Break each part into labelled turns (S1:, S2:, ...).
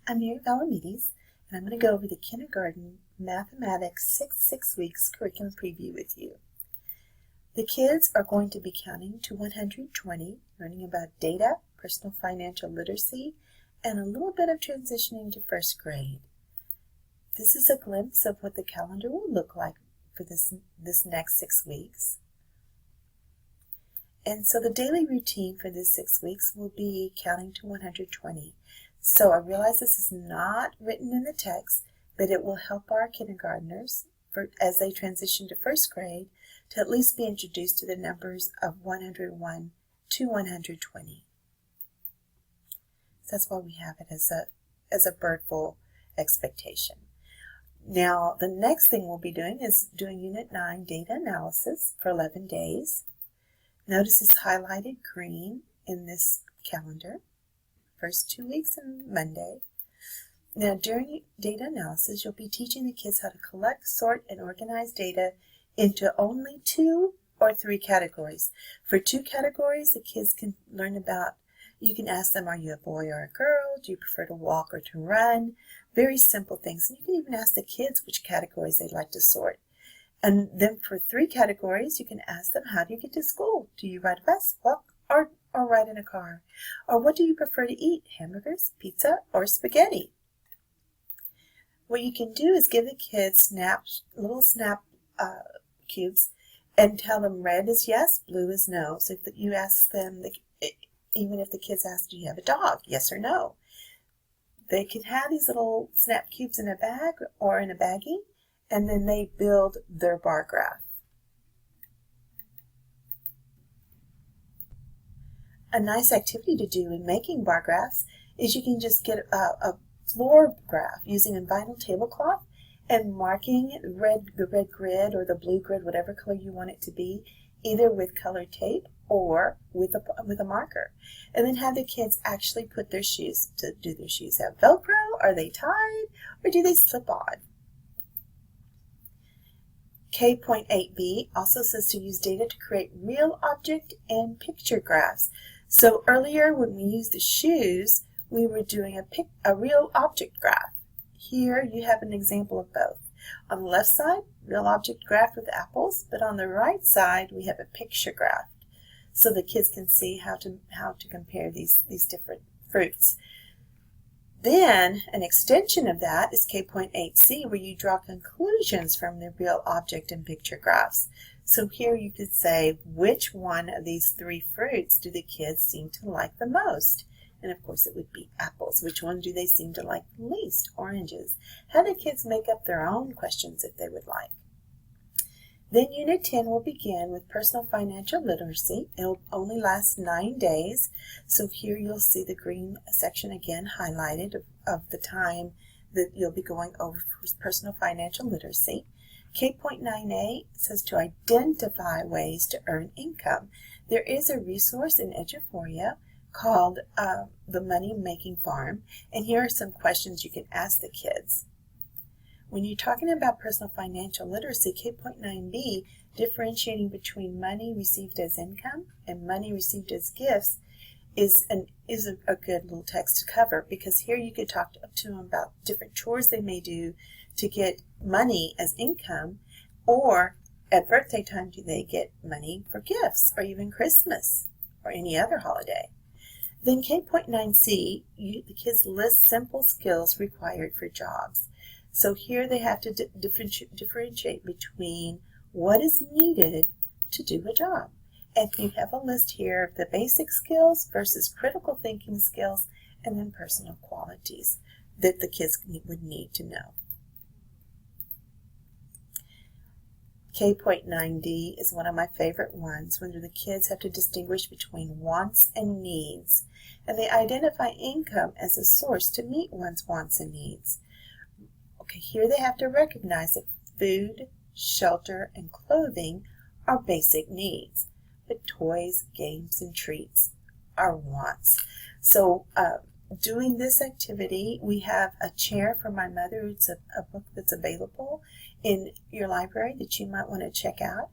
S1: I'm Mary Valamides, and I'm going to go over the Kindergarten Mathematics 6 weeks curriculum preview with you. The kids are going to be counting to 120, learning about data, personal financial literacy, and a little bit of transitioning to first grade. This is a glimpse of what the calendar will look like for this next 6 weeks. And so the daily routine for this 6 weeks will be counting to 120. So I realize this is not written in the text, but it will help our kindergartners as they transition to first grade to at least be introduced to the numbers of 101 to 120. So that's why we have it as a birdful expectation. Now, the next thing we'll be doing is doing Unit 9 data analysis for 11 days. Notice it's highlighted green in this calendar. First 2 weeks and Monday. Now, during data analysis, you'll be teaching the kids how to collect, sort, and organize data into only 2 or 3 categories. For 2 categories, the kids can learn about, you can ask them, are you a boy or a girl? Do you prefer to walk or to run? Very simple things. And you can even ask the kids which categories they'd like to sort. And then for 3 categories, you can ask them, how do you get to school? Do you ride a bus, walk, or ride in a car? Or what do you prefer to eat, hamburgers, pizza, or spaghetti? What you can do is give the kids little snap cubes and tell them red is yes, blue is no. So if you ask them, even if the kids ask, do you have a dog, yes or no? They can have these little snap cubes in a bag or in a baggie, and then they build their bar graph. A nice activity to do in making bar graphs is you can just get a floor graph using a vinyl tablecloth and marking the red grid or the blue grid, whatever color you want it to be, either with colored tape or with a marker. And then have the kids actually put their shoes. Do their shoes have Velcro? Are they tied? Or do they slip on? K.8b also says to use data to create real object and picture graphs. So earlier when we used the shoes, we were doing a real object graph. Here you have an example of both. On the left side, real object graph with apples, but on the right side we have a picture graph. So the kids can see how to compare these different fruits. Then an extension of that is K.8c, where you draw conclusions from the real object and picture graphs. So here you could say, which one of these 3 fruits do the kids seem to like the most? And of course it would be apples. Which one do they seem to like the least? Oranges. Have the kids make up their own questions if they would like. Then Unit 10 will begin with personal financial literacy. It'll only last 9 days. So here you'll see the green section again highlighted of the time that you'll be going over personal financial literacy. K.9a says to identify ways to earn income. There is a resource in Eduphoria called the Money Making Farm, and here are some questions you can ask the kids. When you're talking about personal financial literacy, K.9b, differentiating between money received as income and money received as gifts is a good little text to cover, because here you could talk to them about different chores they may do to get money as income, or at birthday time do they get money for gifts, or even Christmas or any other holiday. Then K.9c, the kids list simple skills required for jobs. So here they have to differentiate between what is needed to do a job. And you have a list here of the basic skills versus critical thinking skills, and then personal qualities that the kids would need to know. K.9d is one of my favorite ones, when the kids have to distinguish between wants and needs. And they identify income as a source to meet one's wants and needs. Okay, here they have to recognize that food, shelter, and clothing are basic needs, but toys, games, and treats are wants. So doing this activity, we have a chair for my mother. It's a book that's available in your library that you might want to check out.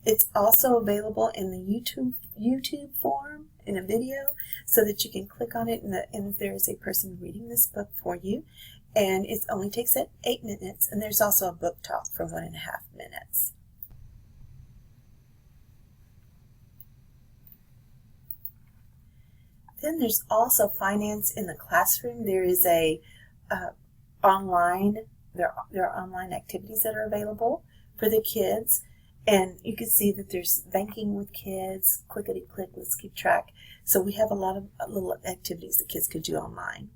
S1: It's also available in the YouTube form in a video so that you can click on it and there is a person reading this book for you. And it only takes 8 minutes, and there's also a book talk for 1.5 minutes. Then there's also Finance in the Classroom. There is there are online activities that are available for the kids. And you can see that there's banking with kids, clickety-click, let's keep track. So we have a lot of little activities that kids could do online.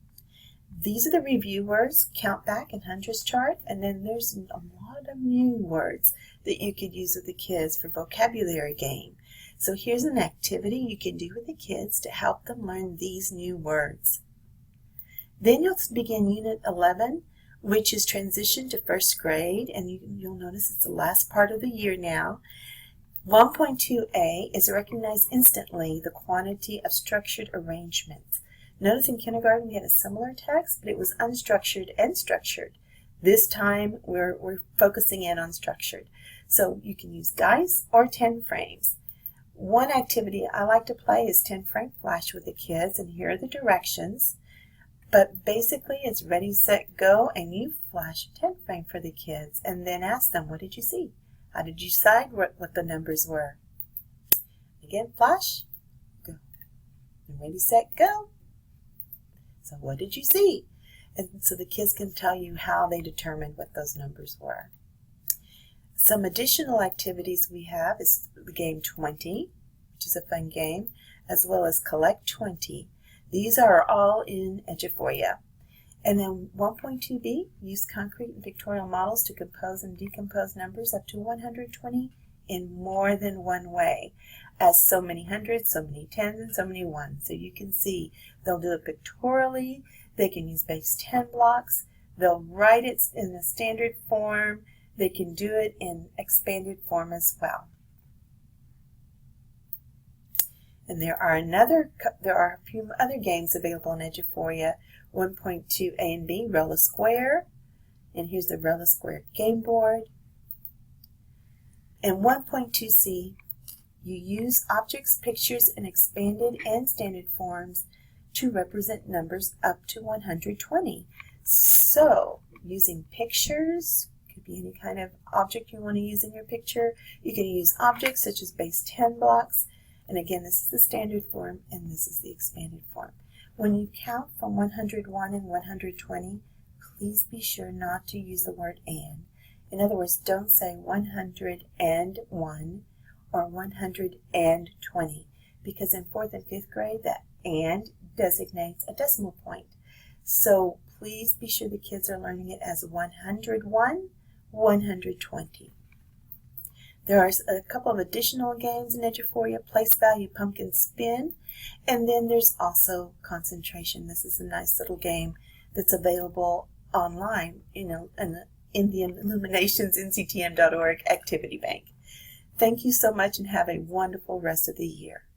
S1: These are the review words, count back and hundreds chart, and then there's a lot of new words that you could use with the kids for vocabulary game. So here's an activity you can do with the kids to help them learn these new words. Then you'll begin Unit 11, which is transition to first grade, and you'll notice it's the last part of the year now. 1.2a is recognize instantly the quantity of structured arrangement. Notice in kindergarten we had a similar text, but it was unstructured and structured. This time we're focusing in on structured. So you can use dice or 10 frames. One activity I like to play is 10 frame flash with the kids, and here are the directions. But basically it's ready, set, go, and you flash a 10 frame for the kids and then ask them, what did you see? How did you decide what the numbers were? Again, flash, go. And ready, set, go. So what did you see? And so the kids can tell you how they determined what those numbers were. Some additional activities we have is the game 20, which is a fun game, as well as Collect 20. These are all in Eduphoria. And then 1.2b, use concrete and pictorial models to compose and decompose numbers up to 120 in more than one way, as so many hundreds, so many tens, and so many ones. So you can see they'll do it pictorially, they can use base 10 blocks, they'll write it in the standard form, they can do it in expanded form as well. And there are a few other games available in Eduphoria. 1.2a and b, Roll a Square, and here's the Roll a Square game board. And 1.2c, you use objects, pictures, in expanded and standard forms to represent numbers up to 120. So, using pictures, could be any kind of object you want to use in your picture. You can use objects such as base 10 blocks. And again, this is the standard form, and this is the expanded form. When you count from 101 and 120, please be sure not to use the word and. In other words, don't say 101 or 120, because in 4th and 5th grade, that and designates a decimal point. So please be sure the kids are learning it as 101, 120. There are a couple of additional games in Eduphoria, Place Value, Pumpkin Spin, and then there's also Concentration. This is a nice little game that's available online, in the Indian Illuminations NCTM.org activity bank. Thank you so much and have a wonderful rest of the year.